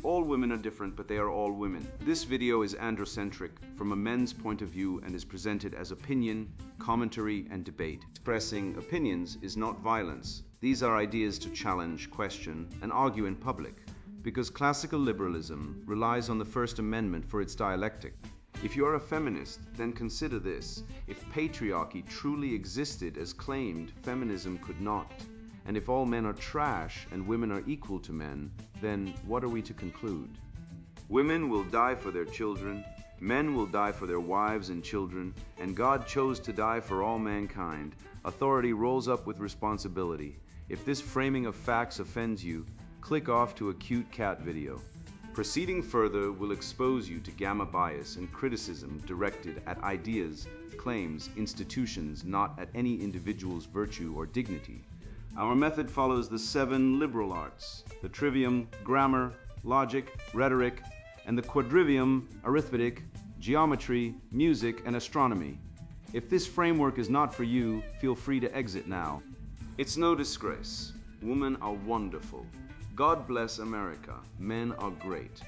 All women are different, but they are all women. This video is androcentric from a men's point of view and is presented as opinion, commentary, and debate. Expressing opinions is not violence. These are ideas to challenge, question, and argue in public, because classical liberalism relies on the First Amendment for its dialectic. If you are a feminist, then consider this. If patriarchy truly existed as claimed, feminism could not. And if all men are trash and women are equal to men, then what are we to conclude? Women will die for their children, men will die for their wives and children, and God chose to die for all mankind. Authority rolls up with responsibility. If this framing of facts offends you, click off to a cute cat video. Proceeding further will expose you to gamma bias and criticism directed at ideas, claims, institutions, not at any individual's virtue or dignity. Our method follows the 7 liberal arts, the trivium, grammar, logic, rhetoric, and the quadrivium, arithmetic, geometry, music, and astronomy. If this framework is not for you, feel free to exit now. It's no disgrace. Women are wonderful. God bless America. Men are great.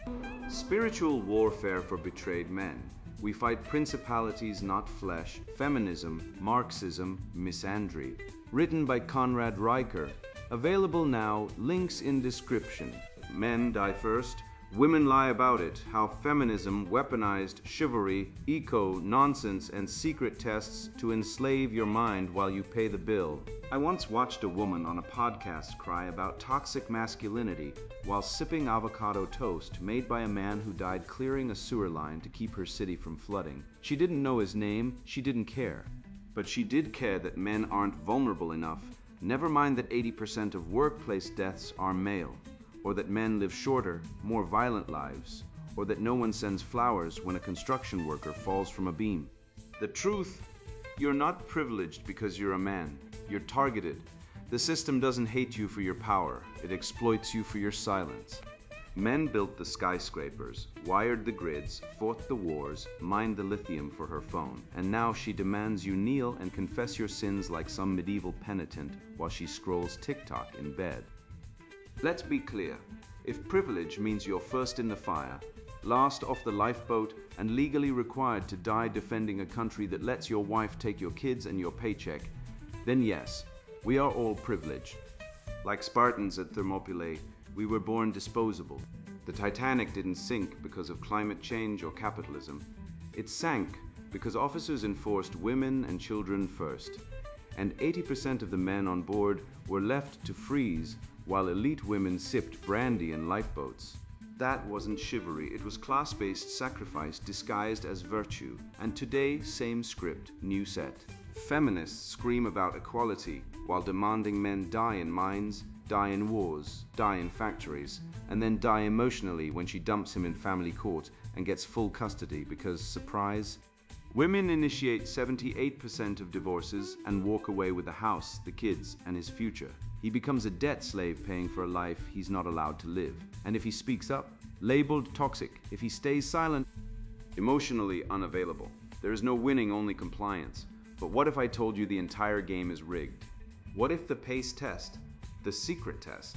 Spiritual warfare for betrayed men. We fight principalities, not flesh. Feminism, Marxism, misandry. Written by Conrad Riker. Available now, links in description. Men die first. Women lie about it. How feminism weaponized chivalry, eco-nonsense, and secret tests to enslave your mind while you pay the bill. I once watched a woman on a podcast cry about toxic masculinity while sipping avocado toast made by a man who died clearing a sewer line to keep her city from flooding. She didn't know his name, she didn't care. But she did care that men aren't vulnerable enough, never mind that 80% of workplace deaths are male, or that men live shorter, more violent lives, or that no one sends flowers when a construction worker falls from a beam. The truth, you're not privileged because you're a man. You're targeted. The system doesn't hate you for your power. It exploits you for your silence. Men built the skyscrapers, wired the grids, fought the wars, mined the lithium for her phone, and now she demands you kneel and confess your sins like some medieval penitent while she scrolls TikTok in bed. Let's be clear. If privilege means you're first in the fire, last off the lifeboat, and legally required to die defending a country that lets your wife take your kids and your paycheck, then yes, we are all privileged. Like Spartans at Thermopylae, we were born disposable. The Titanic didn't sink because of climate change or capitalism. It sank because officers enforced women and children first, and 80% of the men on board were left to freeze while elite women sipped brandy in lifeboats. That wasn't chivalry, it was class-based sacrifice disguised as virtue. And today, same script, new set. Feminists scream about equality while demanding men die in mines, die in wars, die in factories, and then die emotionally when she dumps him in family court and gets full custody because, surprise, women initiate 78% of divorces and walk away with the house, the kids, and his future. He becomes a debt slave paying for a life he's not allowed to live. And if he speaks up, labeled toxic. If he stays silent, emotionally unavailable. There is no winning, only compliance. But what if I told you the entire game is rigged? What if the PACE test, the secret test,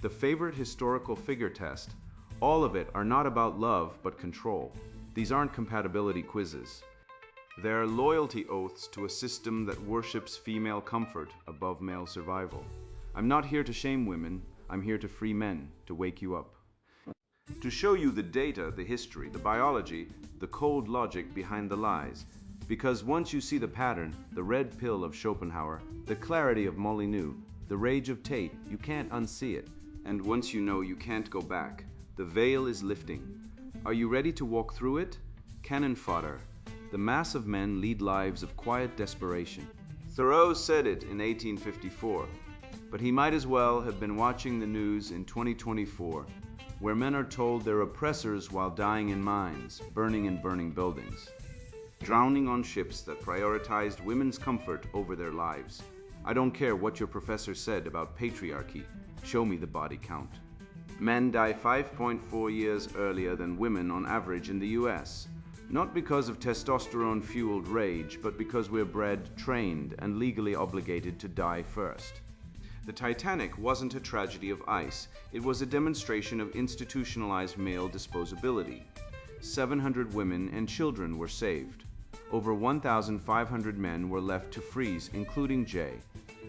the favorite historical figure test, all of it are not about love but control? These aren't compatibility quizzes. They're loyalty oaths to a system that worships female comfort above male survival. I'm not here to shame women, I'm here to free men, to wake you up. To show you the data, the history, the biology, the cold logic behind the lies. Because once you see the pattern, the red pill of Schopenhauer, the clarity of Molyneux, the rage of Tate, you can't unsee it. And once you know, you can't go back. The veil is lifting. Are you ready to walk through it? Cannon fodder. The mass of men lead lives of quiet desperation. Thoreau said it in 1854, but he might as well have been watching the news in 2024, where men are told they're oppressors while dying in mines, burning in burning buildings, drowning on ships that prioritized women's comfort over their lives. I don't care what your professor said about patriarchy. Show me the body count. Men die 5.4 years earlier than women on average in the US. Not because of testosterone-fueled rage, but because we're bred, trained, and legally obligated to die first. The Titanic wasn't a tragedy of ice, it was a demonstration of institutionalized male disposability. 700 women and children were saved. Over 1,500 men were left to freeze, including Jay.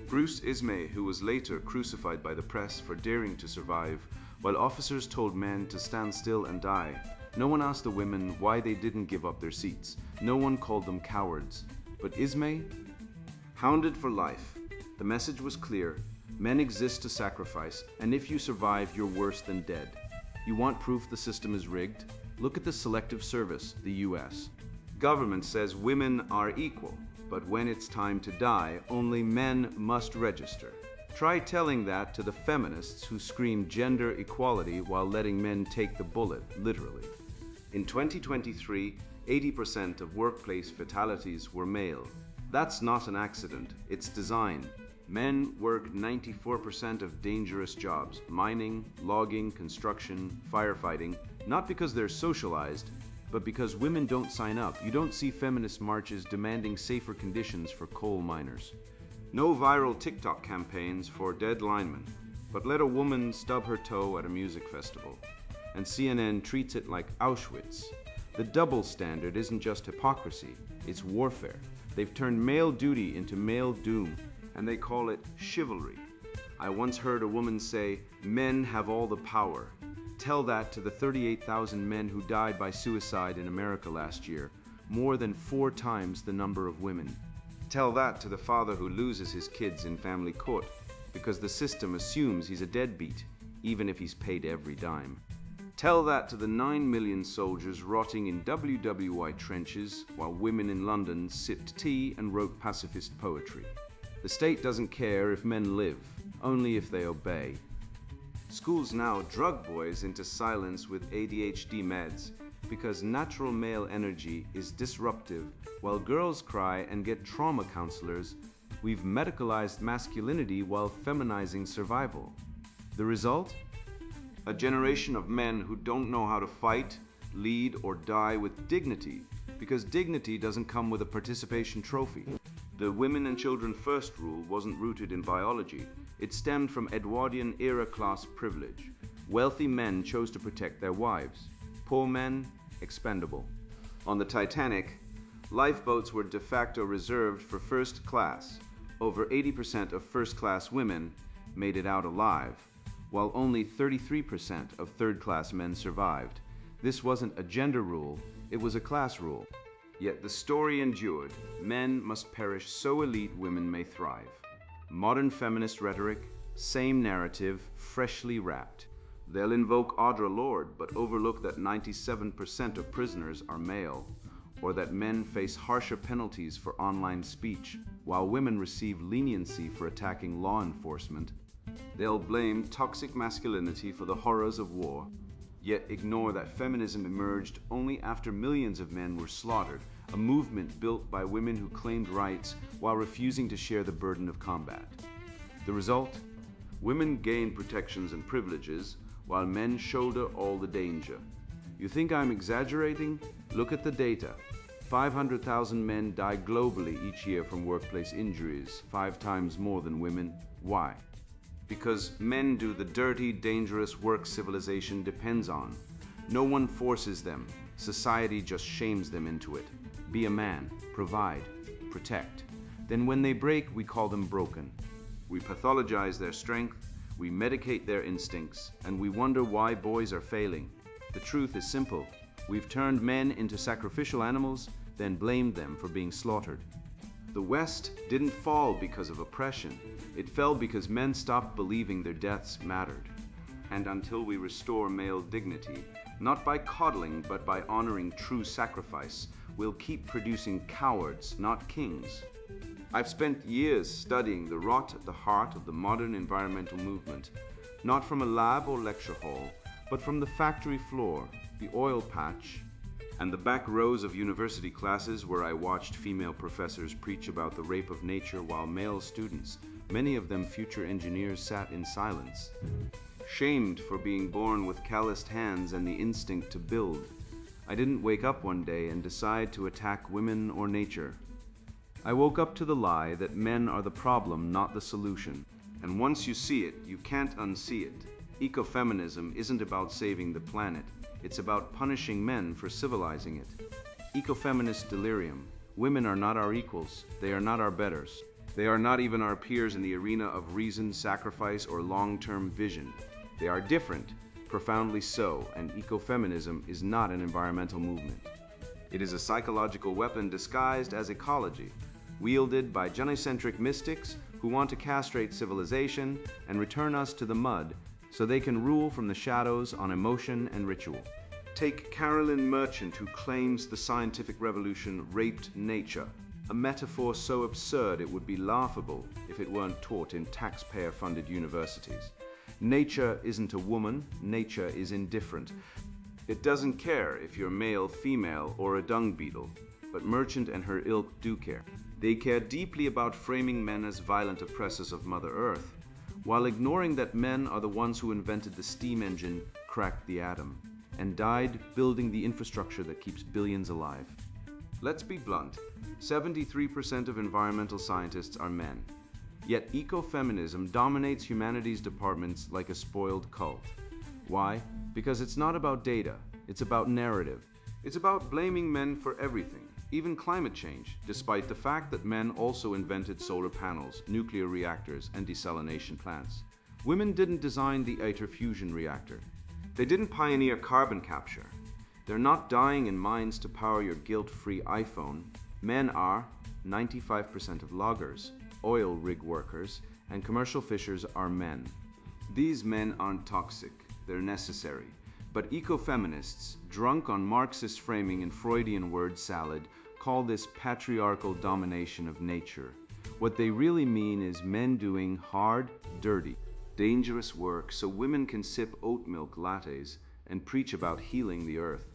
Bruce Ismay, who was later crucified by the press for daring to survive, while officers told men to stand still and die. No one asked the women why they didn't give up their seats. No one called them cowards. But Ismay? Hounded for life. The message was clear. Men exist to sacrifice, and if you survive, you're worse than dead. You want proof the system is rigged? Look at the Selective Service, the US. Government says women are equal, but when it's time to die, only men must register. Try telling that to the feminists who scream gender equality while letting men take the bullet, literally. In 2023, 80% of workplace fatalities were male. That's not an accident, it's design. Men work 94% of dangerous jobs, mining, logging, construction, firefighting, not because they're socialized, but because women don't sign up. You don't see feminist marches demanding safer conditions for coal miners. No viral TikTok campaigns for dead linemen, but let a woman stub her toe at a music festival. And CNN treats it like Auschwitz. The double standard isn't just hypocrisy, it's warfare. They've turned male duty into male doom, and they call it chivalry. I once heard a woman say, "Men have all the power." Tell that to the 38,000 men who died by suicide in America last year, more than 4 times the number of women. Tell that to the father who loses his kids in family court, because the system assumes he's a deadbeat, even if he's paid every dime. Tell that to the 9 million soldiers rotting in WWI trenches while women in London sipped tea and wrote pacifist poetry. The state doesn't care if men live, only if they obey. Schools now drug boys into silence with ADHD meds because natural male energy is disruptive while girls cry and get trauma counselors. We've medicalized masculinity while feminizing survival. The result? A generation of men who don't know how to fight, lead, or die with dignity, because dignity doesn't come with a participation trophy. The women and children first rule wasn't rooted in biology. It stemmed from Edwardian era class privilege. Wealthy men chose to protect their wives. Poor men, expendable. On the Titanic, lifeboats were de facto reserved for first class. Over 80% of first-class women made it out alive, while only 33% of third-class men survived. This wasn't a gender rule, it was a class rule. Yet the story endured. Men must perish so elite women may thrive. Modern feminist rhetoric, same narrative, freshly wrapped. They'll invoke Audre Lorde, but overlook that 97% of prisoners are male, or that men face harsher penalties for online speech, while women receive leniency for attacking law enforcement. They'll blame toxic masculinity for the horrors of war, yet ignore that feminism emerged only after millions of men were slaughtered, a movement built by women who claimed rights while refusing to share the burden of combat. The result? Women gain protections and privileges, while men shoulder all the danger. You think I'm exaggerating? Look at the data. 500,000 men die globally each year from workplace injuries, 5 times more than women. Why? Because men do the dirty, dangerous work civilization depends on. No one forces them. Society just shames them into it. Be a man, provide, protect. Then when they break, we call them broken. We pathologize their strength, we medicate their instincts, and we wonder why boys are failing. The truth is simple. We've turned men into sacrificial animals, then blamed them for being slaughtered. The West didn't fall because of oppression. It fell because men stopped believing their deaths mattered. And until we restore male dignity, not by coddling but by honoring true sacrifice, we'll keep producing cowards, not kings. I've spent years studying the rot at the heart of the modern environmental movement, not from a lab or lecture hall, but from the factory floor, the oil patch, and the back rows of university classes where I watched female professors preach about the rape of nature while male students, many of them future engineers, sat in silence. Shamed for being born with calloused hands and the instinct to build. I didn't wake up one day and decide to attack women or nature. I woke up to the lie that men are the problem, not the solution. And once you see it, you can't unsee it. Ecofeminism isn't about saving the planet. It's about punishing men for civilizing it. Ecofeminist delirium. Women are not our equals. They are not our betters. They are not even our peers in the arena of reason, sacrifice, or long-term vision. They are different, profoundly so, and ecofeminism is not an environmental movement. It is a psychological weapon disguised as ecology, wielded by genocentric mystics who want to castrate civilization and return us to the mud so they can rule from the shadows on emotion and ritual. Take Carolyn Merchant, who claims the scientific revolution raped nature, a metaphor so absurd it would be laughable if it weren't taught in taxpayer-funded universities. Nature isn't a woman, nature is indifferent. It doesn't care if you're male, female, or a dung beetle, but Merchant and her ilk do care. They care deeply about framing men as violent oppressors of Mother Earth, while ignoring that men are the ones who invented the steam engine, cracked the atom, and died building the infrastructure that keeps billions alive. Let's be blunt, 73% of environmental scientists are men. Yet ecofeminism dominates humanities departments like a spoiled cult. Why? Because it's not about data, it's about narrative. It's about blaming men for everything, even climate change, despite the fact that men also invented solar panels, nuclear reactors, and desalination plants. Women didn't design the ITER fusion reactor. They didn't pioneer carbon capture. They're not dying in mines to power your guilt-free iPhone. Men are 95% of loggers, oil rig workers, and commercial fishers are men. These men aren't toxic, they're necessary. But ecofeminists, drunk on Marxist framing and Freudian word salad, call this patriarchal domination of nature. What they really mean is men doing hard, dirty, dangerous work so women can sip oat milk lattes and preach about healing the earth.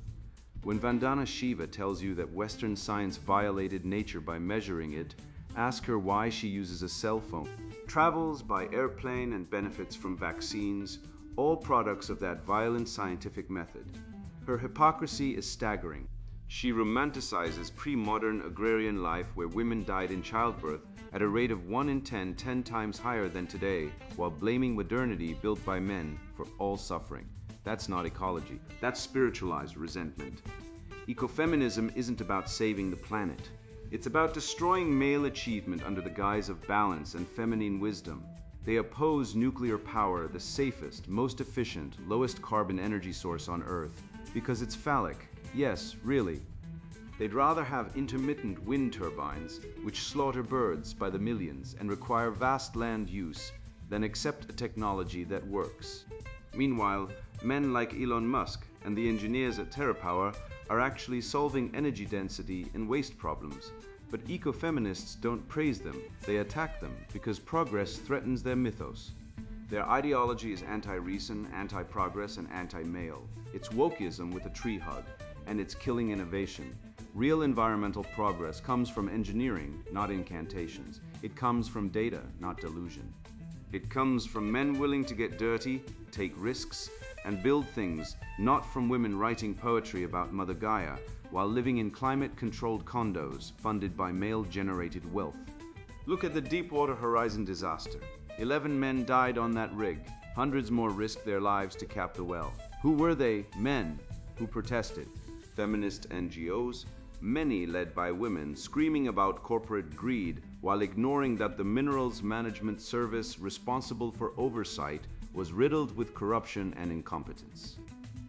When Vandana Shiva tells you that Western science violated nature by measuring it, ask her why she uses a cell phone, travels by airplane, and benefits from vaccines, all products of that violent scientific method. Her hypocrisy is staggering. She romanticizes pre-modern agrarian life where women died in childbirth at a rate of 1 in 10 times higher than today, while blaming modernity built by men for all suffering. That's not ecology. That's spiritualized resentment. Ecofeminism isn't about saving the planet. It's about destroying male achievement under the guise of balance and feminine wisdom. They oppose nuclear power, the safest, most efficient, lowest carbon energy source on Earth, because it's phallic. Yes, really. They'd rather have intermittent wind turbines, which slaughter birds by the millions and require vast land use, than accept a technology that works. Meanwhile, men like Elon Musk and the engineers at TerraPower are actually solving energy density and waste problems. But ecofeminists don't praise them, they attack them because progress threatens their mythos. Their ideology is anti-reason, anti-progress, and anti-male. It's wokeism with a tree hug, and it's killing innovation. Real environmental progress comes from engineering, not incantations. It comes from data, not delusion. It comes from men willing to get dirty, take risks, and build things, not from women writing poetry about Mother Gaia, while living in climate-controlled condos funded by male-generated wealth. Look at the Deepwater Horizon disaster. 11 men died on that rig. Hundreds more risked their lives to cap the well. Who were they? Men who protested. Feminist NGOs, many led by women, screaming about corporate greed while ignoring that the Minerals Management Service responsible for oversight was riddled with corruption and incompetence.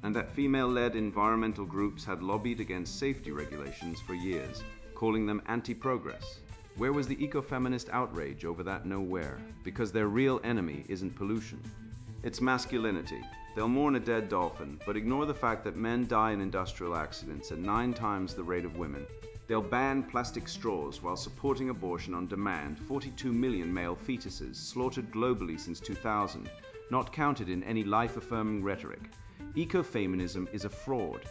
And that female-led environmental groups had lobbied against safety regulations for years, calling them anti-progress. Where was the ecofeminist outrage over that nowhere? Because their real enemy isn't pollution. It's masculinity. They'll mourn a dead dolphin, but ignore the fact that men die in industrial accidents at 9 times the rate of women. They'll ban plastic straws while supporting abortion on demand, 42 million male fetuses slaughtered globally since 2000, not counted in any life-affirming rhetoric. Ecofeminism is a fraud.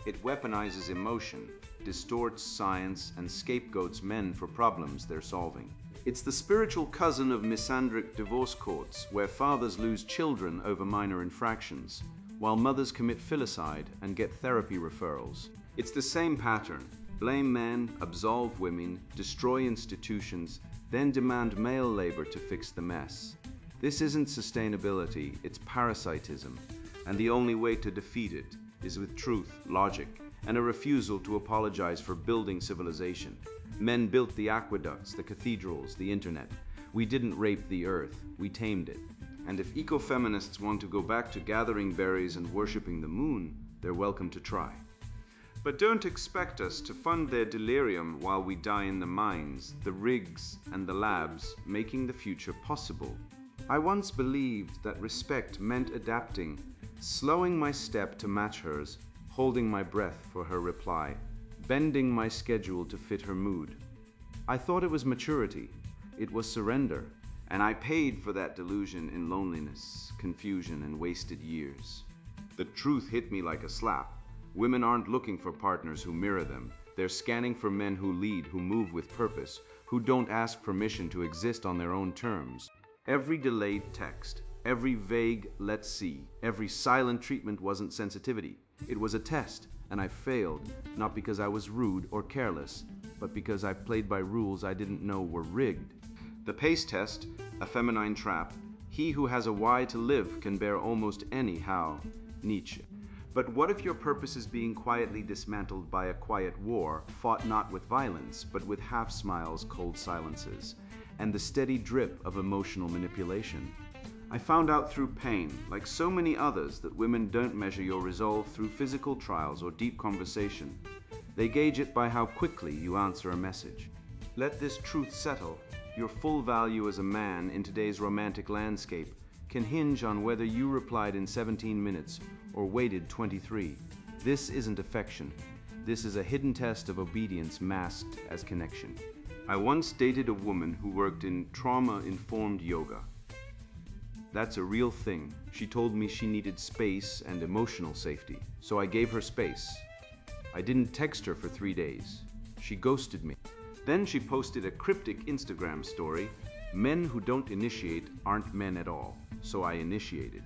It weaponizes emotion, distorts science, and scapegoats men for problems they're solving. It's the spiritual cousin of misandric divorce courts, where fathers lose children over minor infractions, while mothers commit filicide and get therapy referrals. It's the same pattern. Blame men, absolve women, destroy institutions, then demand male labor to fix the mess. This isn't sustainability, it's parasitism. And the only way to defeat it is with truth, logic, and a refusal to apologize for building civilization. Men built the aqueducts, the cathedrals, the internet. We didn't rape the earth, we tamed it. And if ecofeminists want to go back to gathering berries and worshipping the moon, they're welcome to try. But don't expect us to fund their delirium while we die in the mines, the rigs, and the labs, making the future possible. I once believed that respect meant adapting, slowing my step to match hers, holding my breath for her reply, bending my schedule to fit her mood. I thought it was maturity, it was surrender, and I paid for that delusion in loneliness, confusion, and wasted years. The truth hit me like a slap. Women aren't looking for partners who mirror them. They're scanning for men who lead, who move with purpose, who don't ask permission to exist on their own terms. Every delayed text, every vague "let's see," every silent treatment wasn't sensitivity. It was a test, and I failed, not because I was rude or careless, but because I played by rules I didn't know were rigged. The pace test, a feminine trap. He who has a why to live can bear almost any how. Nietzsche. But what if your purpose is being quietly dismantled by a quiet war, fought not with violence, but with half-smiles, cold silences, and the steady drip of emotional manipulation? I found out through pain, like so many others, that women don't measure your resolve through physical trials or deep conversation. They gauge it by how quickly you answer a message. Let this truth settle. Your full value as a man in today's romantic landscape can hinge on whether you replied in 17 minutes or waited 23. This isn't affection. This is a hidden test of obedience masked as connection. I once dated a woman who worked in trauma-informed yoga. That's a real thing. She told me she needed space and emotional safety, so I gave her space. I didn't text her for 3 days. She ghosted me. Then she posted a cryptic Instagram story, "Men who don't initiate aren't men at all," so I initiated.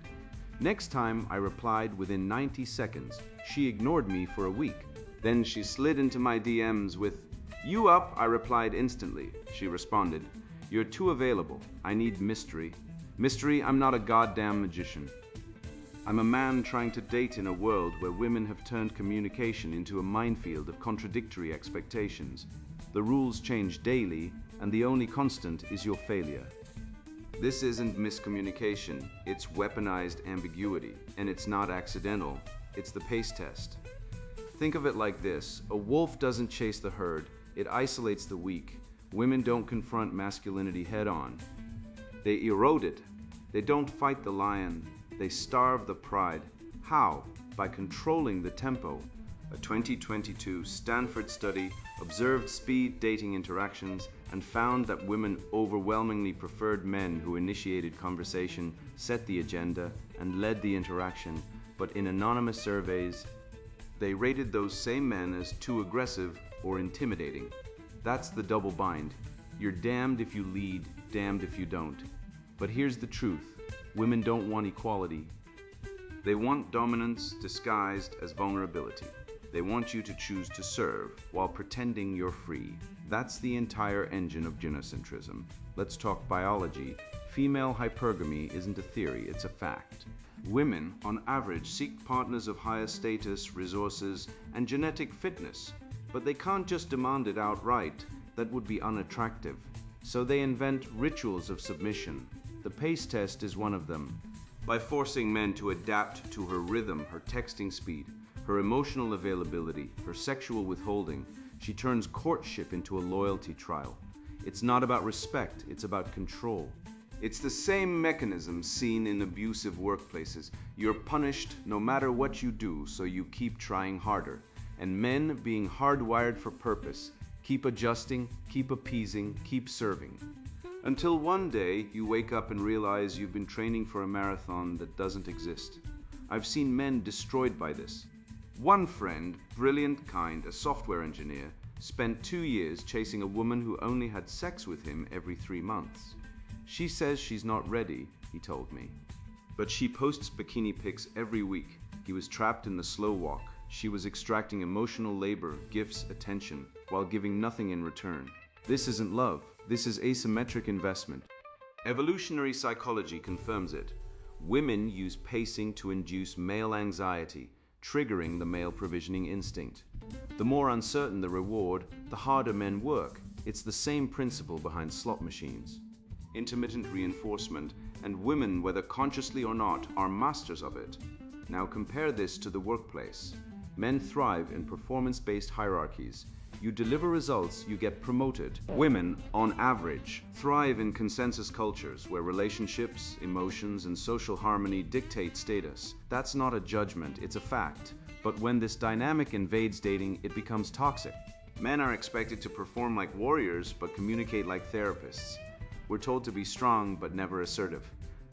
Next time I replied within 90 seconds. She ignored me for a week. Then she slid into my DMs with, "You up?" I replied instantly. She responded, "You're too available. I need mystery." Mystery, I'm not a goddamn magician. I'm a man trying to date in a world where women have turned communication into a minefield of contradictory expectations. The rules change daily, and the only constant is your failure. This isn't miscommunication, it's weaponized ambiguity, and it's not accidental, it's the pace test. Think of it like this: a wolf doesn't chase the herd, it isolates the weak. Women don't confront masculinity head-on. They erode it. They don't fight the lion. They starve the pride. How? By controlling the tempo. A 2022 Stanford study observed speed dating interactions and found that women overwhelmingly preferred men who initiated conversation, set the agenda, and led the interaction, but in anonymous surveys, they rated those same men as too aggressive or intimidating. That's the double bind. You're damned if you lead, damned if you don't. But here's the truth: women don't want equality. They want dominance disguised as vulnerability. They want you to choose to serve while pretending you're free. That's the entire engine of genocentrism. Let's talk biology. Female hypergamy isn't a theory, it's a fact. Women, on average, seek partners of higher status, resources, and genetic fitness. But they can't just demand it outright. That would be unattractive. So they invent rituals of submission. The pace test is one of them. By forcing men to adapt to her rhythm, her texting speed, her emotional availability, her sexual withholding, she turns courtship into a loyalty trial. It's not about respect, it's about control. It's the same mechanism seen in abusive workplaces. You're punished no matter what you do, so you keep trying harder. And men, being hardwired for purpose, keep adjusting, keep appeasing, keep serving. Until one day you wake up and realize you've been training for a marathon that doesn't exist. I've seen men destroyed by this. One friend, brilliant, kind, a software engineer, spent 2 years chasing a woman who only had sex with him every 3 months. She says she's not ready, he told me. But she posts bikini pics every week. He was trapped in the slow walk. She was extracting emotional labor, gifts, attention, while giving nothing in return. This isn't love. This is asymmetric investment. Evolutionary psychology confirms it. Women use pacing to induce male anxiety, triggering the male provisioning instinct. The more uncertain the reward, the harder men work. It's the same principle behind slot machines. Intermittent reinforcement, and women, whether consciously or not, are masters of it. Now compare this to the workplace. Men thrive in performance-based hierarchies. You deliver results, you get promoted. Women, on average, thrive in consensus cultures where relationships, emotions, and social harmony dictate status. That's not a judgment, it's a fact. But when this dynamic invades dating, it becomes toxic. Men are expected to perform like warriors, but communicate like therapists. We're told to be strong, but never assertive.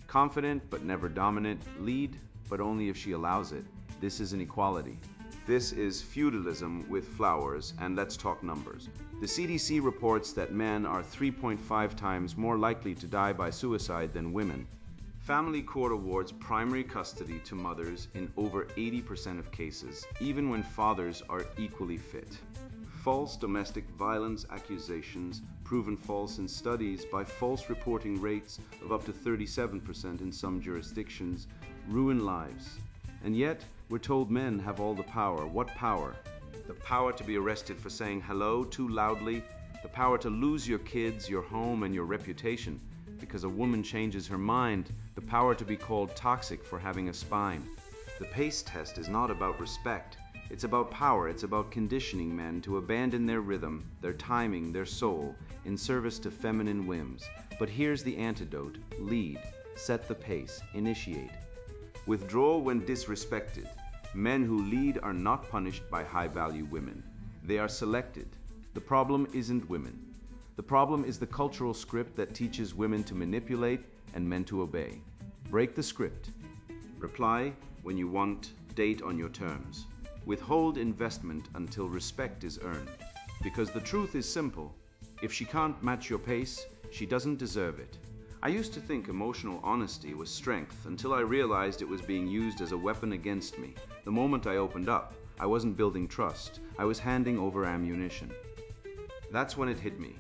Confident, but never dominant. Lead, but only if she allows it. This is inequality. This is feudalism with flowers, and let's talk numbers. The CDC reports that men are 3.5 times more likely to die by suicide than women. Family court awards primary custody to mothers in over 80% of cases, even when fathers are equally fit. False domestic violence accusations, proven false in studies by false reporting rates of up to 37% in some jurisdictions, ruin lives. And yet, we're told men have all the power. What power? The power to be arrested for saying hello too loudly, the power to lose your kids, your home, and your reputation because a woman changes her mind, the power to be called toxic for having a spine. The pace test is not about respect. It's about power. It's about conditioning men to abandon their rhythm, their timing, their soul, in service to feminine whims. But here's the antidote. Lead. Set the pace. Initiate. Withdraw when disrespected. Men who lead are not punished by high-value women. They are selected. The problem isn't women. The problem is the cultural script that teaches women to manipulate and men to obey. Break the script. Reply when you want, date on your terms. Withhold investment until respect is earned. Because the truth is simple. If she can't match your pace, she doesn't deserve it. I used to think emotional honesty was strength until I realized it was being used as a weapon against me. The moment I opened up, I wasn't building trust. I was handing over ammunition. That's when it hit me.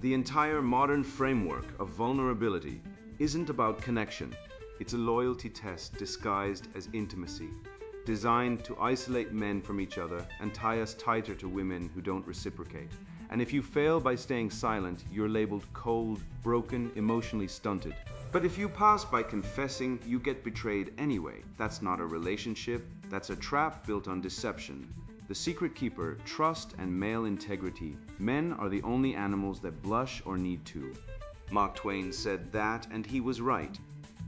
The entire modern framework of vulnerability isn't about connection. It's a loyalty test disguised as intimacy, designed to isolate men from each other and tie us tighter to women who don't reciprocate. And if you fail by staying silent, you're labeled cold, broken, emotionally stunted. But if you pass by confessing, you get betrayed anyway. That's not a relationship, that's a trap built on deception. The secret keeper, trust and male integrity. Men are the only animals that blush or need to. Mark Twain said that, and he was right.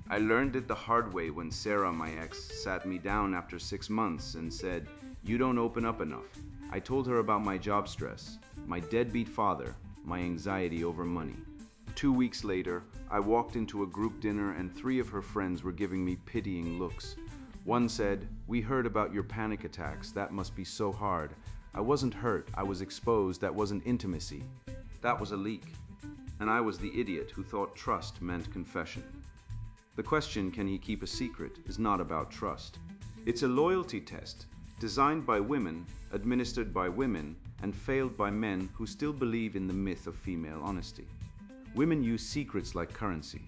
I learned it the hard way when Sarah, my ex, sat me down after 6 months and said, "You don't open up enough." I told her about my job stress, my deadbeat father, my anxiety over money. 2 weeks later, I walked into a group dinner and 3 of her friends were giving me pitying looks. One said, "We heard about your panic attacks. That must be so hard." I wasn't hurt. I was exposed. That wasn't intimacy. That was a leak. And I was the idiot who thought trust meant confession. The question, can he keep a secret, is not about trust. It's a loyalty test designed by women, administered by women, and failed by men who still believe in the myth of female honesty. Women use secrets like currency.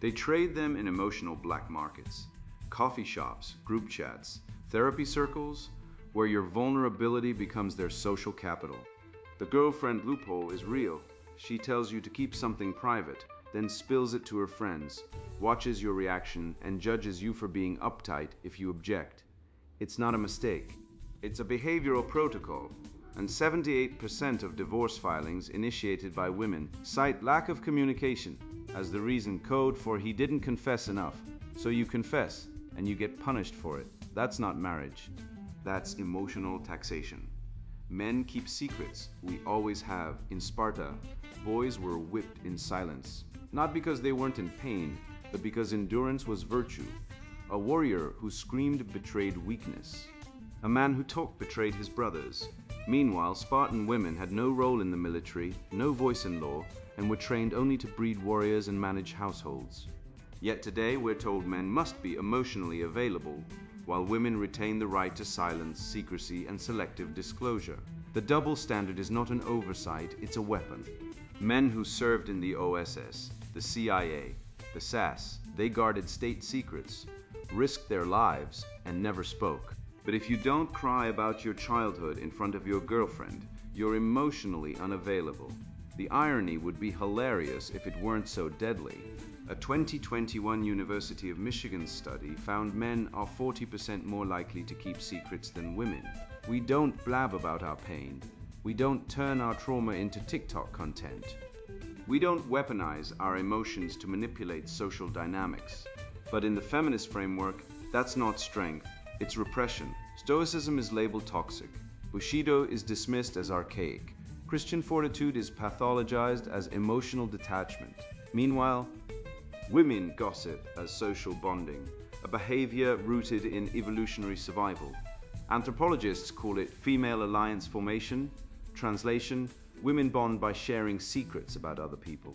They trade them in emotional black markets, coffee shops, group chats, therapy circles, where your vulnerability becomes their social capital. The girlfriend loophole is real. She tells you to keep something private, then spills it to her friends, watches your reaction, and judges you for being uptight if you object. It's not a mistake. It's a behavioral protocol. And 78% of divorce filings initiated by women cite lack of communication as the reason code for "he didn't confess enough." So you confess, and you get punished for it. That's not marriage. That's emotional taxation. Men keep secrets. We always have. In Sparta, boys were whipped in silence. Not because they weren't in pain, but because endurance was virtue. A warrior who screamed betrayed weakness. A man who talked betrayed his brothers. Meanwhile, Spartan women had no role in the military, no voice in law, and were trained only to breed warriors and manage households. Yet today we're told men must be emotionally available, while women retain the right to silence, secrecy, and selective disclosure. The double standard is not an oversight, it's a weapon. Men who served in the OSS, The CIA, the SAS, they guarded state secrets, risked their lives, and never spoke. But if you don't cry about your childhood in front of your girlfriend, you're emotionally unavailable. The irony would be hilarious if it weren't so deadly. A 2021 University of Michigan study found men are 40% more likely to keep secrets than women. We don't blab about our pain. We don't turn our trauma into TikTok content. We don't weaponize our emotions to manipulate social dynamics. But in the feminist framework, that's not strength, it's repression. Stoicism is labeled toxic. Bushido is dismissed as archaic. Christian fortitude is pathologized as emotional detachment. Meanwhile, women gossip as social bonding, a behavior rooted in evolutionary survival. Anthropologists call it female alliance formation. Translation: women bond by sharing secrets about other people.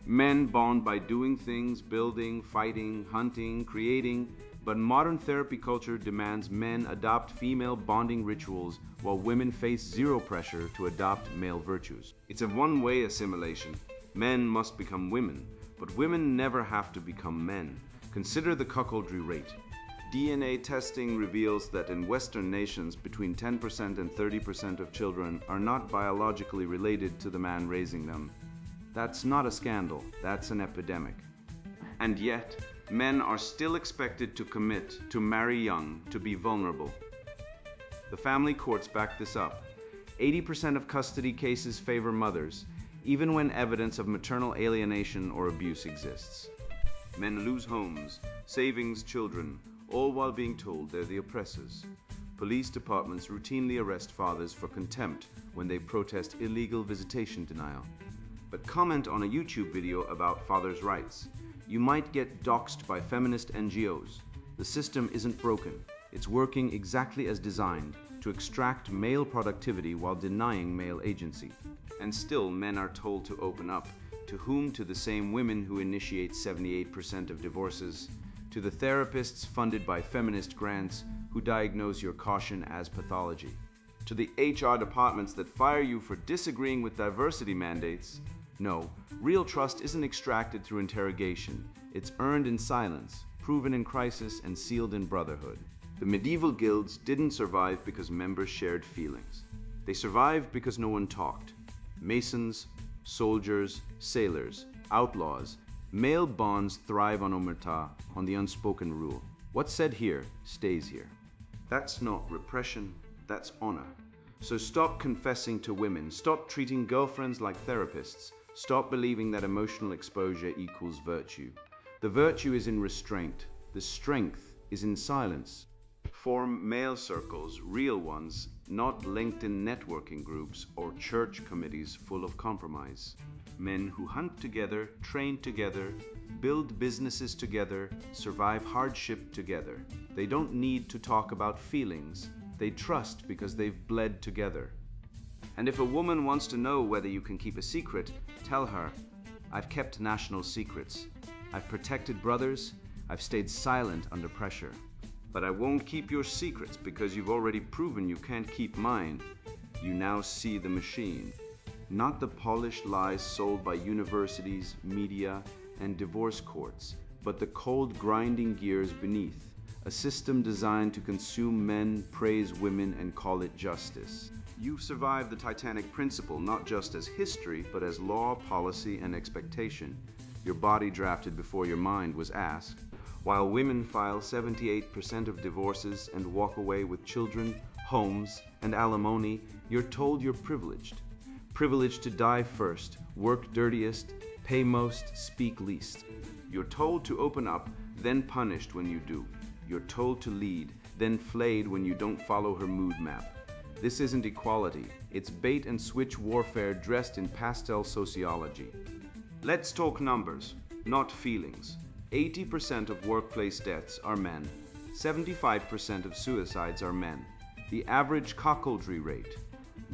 Men bond by doing things, building, fighting, hunting, creating. But modern therapy culture demands men adopt female bonding rituals while women face zero pressure to adopt male virtues. It's a one-way assimilation. Men must become women, but women never have to become men. Consider the cuckoldry rate. DNA testing reveals that in Western nations, between 10% and 30% of children are not biologically related to the man raising them. That's not a scandal, that's an epidemic. And yet, men are still expected to commit, to marry young, to be vulnerable. The family courts back this up. 80% of custody cases favor mothers, even when evidence of maternal alienation or abuse exists. Men lose homes, savings, children, all while being told they're the oppressors. Police departments routinely arrest fathers for contempt when they protest illegal visitation denial. But comment on a YouTube video about fathers' rights. You might get doxxed by feminist NGOs. The system isn't broken. It's working exactly as designed, to extract male productivity while denying male agency. And still, men are told to open up. To whom? To the same women who initiate 78% of divorces, to the therapists funded by feminist grants who diagnose your caution as pathology, to the HR departments that fire you for disagreeing with diversity mandates. No, real trust isn't extracted through interrogation. It's earned in silence, proven in crisis, and sealed in brotherhood. The medieval guilds didn't survive because members shared feelings. They survived because no one talked. Masons, soldiers, sailors, outlaws, male bonds thrive on omerta, on the unspoken rule. What's said here stays here. That's not repression, that's honor. So stop confessing to women, stop treating girlfriends like therapists, stop believing that emotional exposure equals virtue. The virtue is in restraint, the strength is in silence. Form male circles, real ones, not LinkedIn networking groups or church committees full of compromise. Men who hunt together, train together, build businesses together, survive hardship together. They don't need to talk about feelings. They trust because they've bled together. And if a woman wants to know whether you can keep a secret, tell her, I've kept national secrets. I've protected brothers. I've stayed silent under pressure. But I won't keep your secrets because you've already proven you can't keep mine. You now see the machine. Not the polished lies sold by universities, media, and divorce courts, but the cold grinding gears beneath. A system designed to consume men, praise women, and call it justice. You've survived the Titanic principle not just as history, but as law, policy, and expectation. Your body drafted before your mind was asked. While women file 78% of divorces and walk away with children, homes, and alimony, you're told you're privileged. Privileged to die first, work dirtiest, pay most, speak least. You're told to open up, then punished when you do. You're told to lead, then flayed when you don't follow her mood map. This isn't equality, it's bait and switch warfare dressed in pastel sociology. Let's talk numbers, not feelings. 80% of workplace deaths are men. 75% of suicides are men. The average cuckoldry rate.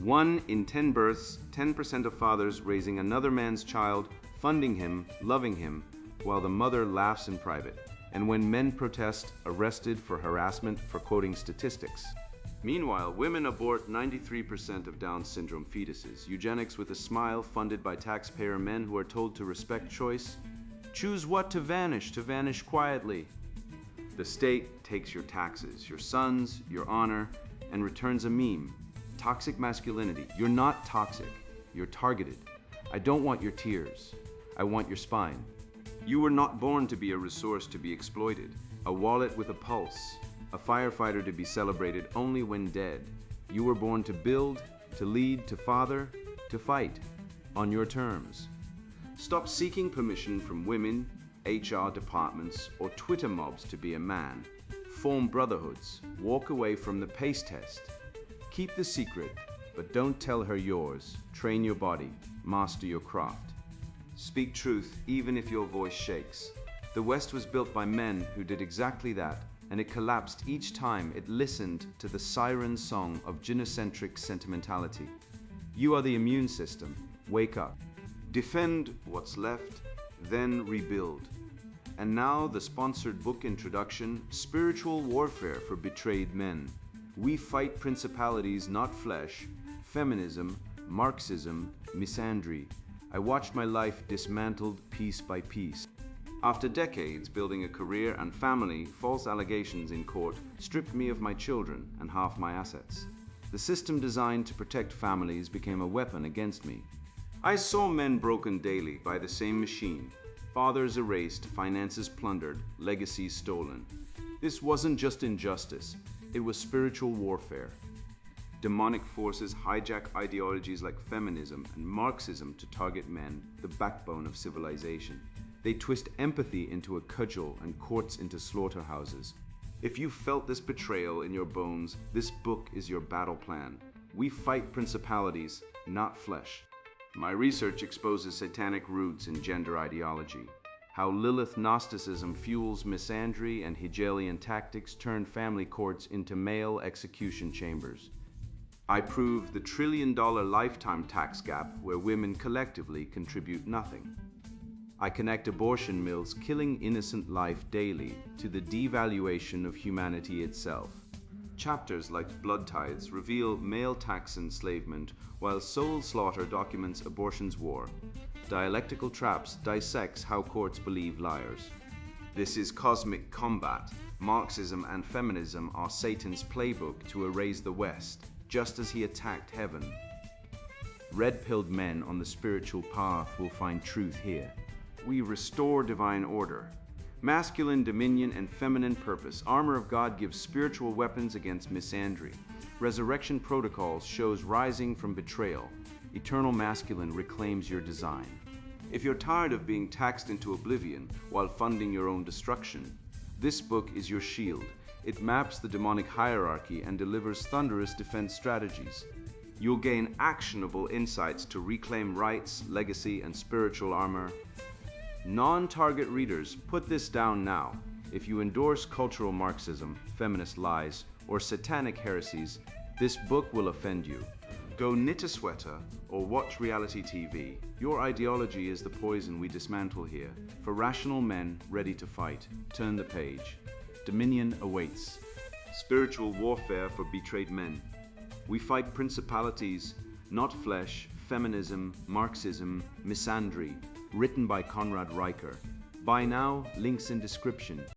1 in 10 births, 10% of fathers raising another man's child, funding him, loving him, while the mother laughs in private. And when men protest, arrested for harassment for quoting statistics. Meanwhile, women abort 93% of Down syndrome fetuses. Eugenics with a smile funded by taxpayer men who are told to respect choice. Choose what to vanish quietly. The state takes your taxes, your sons, your honor, and returns a meme. Toxic masculinity. You're not toxic. You're targeted. I don't want your tears. I want your spine. You were not born to be a resource to be exploited, a wallet with a pulse, a firefighter to be celebrated only when dead. You were born to build, to lead, to father, to fight, on your terms. Stop seeking permission from women, HR departments, or Twitter mobs to be a man. Form brotherhoods. Walk away from the pace test. Keep the secret, but don't tell her yours. Train your body. Master your craft. Speak truth even if your voice shakes. The West was built by men who did exactly that, and it collapsed each time it listened to the siren song of gynocentric sentimentality. You are the immune system. Wake up. Defend what's left, then rebuild. And now the sponsored book introduction, Spiritual Warfare for Betrayed Men. We fight principalities, not flesh, feminism, Marxism, misandry. I watched my life dismantled piece by piece. After decades building a career and family, false allegations in court stripped me of my children and half my assets. The system designed to protect families became a weapon against me. I saw men broken daily by the same machine. Fathers erased, finances plundered, legacies stolen. This wasn't just injustice, it was spiritual warfare. Demonic forces hijack ideologies like feminism and Marxism to target men, the backbone of civilization. They twist empathy into a cudgel and courts into slaughterhouses. If you felt this betrayal in your bones, this book is your battle plan. We fight principalities, not flesh. My research exposes satanic roots in gender ideology, how Lilith Gnosticism fuels misandry and Hegelian tactics turn family courts into male execution chambers. I prove the trillion-dollar lifetime tax gap where women collectively contribute nothing. I connect abortion mills killing innocent life daily to the devaluation of humanity itself. Chapters like Blood Tithes reveal male tax enslavement, while Soul Slaughter documents abortion's war. Dialectical Traps dissects how courts believe liars. This is Cosmic Combat. Marxism and feminism are Satan's playbook to erase the West, just as he attacked heaven. Red-pilled men on the spiritual path will find truth here. We restore divine order. Masculine dominion and feminine purpose. Armor of God gives spiritual weapons against misandry. Resurrection Protocols shows rising from betrayal. Eternal Masculine reclaims your design. If you're tired of being taxed into oblivion while funding your own destruction, this book is your shield. It maps the demonic hierarchy and delivers thunderous defense strategies. You'll gain actionable insights to reclaim rights, legacy, and spiritual armor. Non-target readers, put this down now. If you endorse cultural Marxism, feminist lies, or satanic heresies, this book will offend you. Go knit a sweater or watch reality TV. Your ideology is the poison we dismantle here. For rational men ready to fight, turn the page. Dominion awaits. Spiritual warfare for betrayed men. We fight principalities, not flesh, feminism, Marxism, misandry. Written by Conrad Riker. Buy now, links in description.